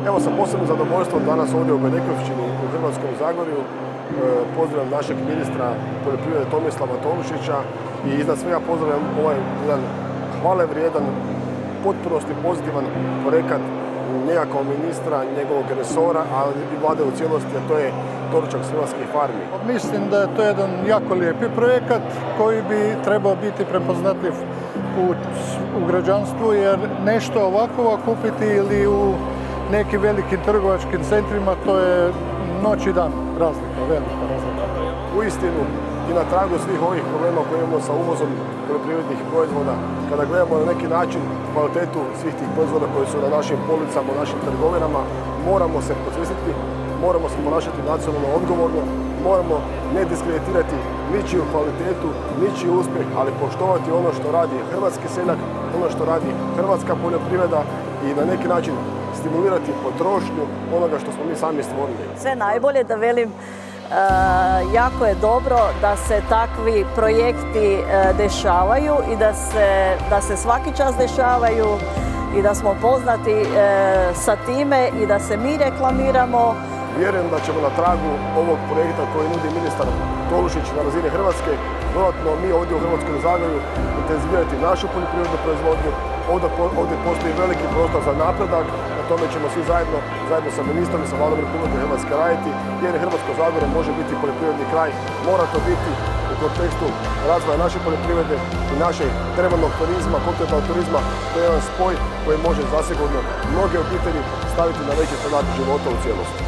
Evo, sa posebnim zadovoljstvom danas ovdje u Bedekovčini u Hrvatskom Zagorju pozdravljam našeg ministra poljoprivrede Tomislava Tolušića i iznad svega pozdravljam ovaj jedan hvale vrijedan, potpunosti pozitivan projekat njega kao ministra, njegovog resora, ali i vlade u cijelosti, a to je doručak s hrvatskih farmi. Mislim da je to jedan jako lijepi projekat koji bi trebao biti prepoznatljiv u građanstvu, jer nešto ovako kupiti ili u nekim velikim trgovačkim centrima, to je noć i dan razlika, velika razlika. Uistinu, i na tragu svih ovih problema koje imamo sa uvozom poljoprivrednih proizvoda, kada gledamo na neki način kvalitetu svih tih proizvoda koji su na našim policama, u našim trgovinama, moramo se posvestiti, moramo se ponašati nacionalno odgovorno, moramo ne diskreditirati ničiju kvalitetu, ničiji uspjeh, ali poštovati ono što radi hrvatski seljak, ono što radi hrvatska poljoprivreda i na neki način stimulirati potrošnju onoga što smo mi sami stvorili. Sve najbolje, da velim, jako je dobro da se takvi projekti dešavaju i da se svaki čas dešavaju i da smo poznati sa time i da se mi reklamiramo. Vjerujem da ćemo na tragu ovog projekta koji nudi ministar Tolušić na razini Hrvatske dodatno mi ovdje u Hrvatskom Zagorju intenzivirati našu poljoprivrednu proizvodnju. Ovdje postoji veliki prostor za napredak, na tome ćemo svi zajedno sa ministrom i sa Vladom Republike Hrvatske raditi, jer Hrvatsko Zagorje može biti poljoprivredni kraj, mora to biti u kontekstu razvoja naše poljoprivrede i našeg drvenog turizma, kontinentalnog turizma. To je jedan spoj koji može zasigurno mnoge obitelji staviti na veći standard života u cijelosti.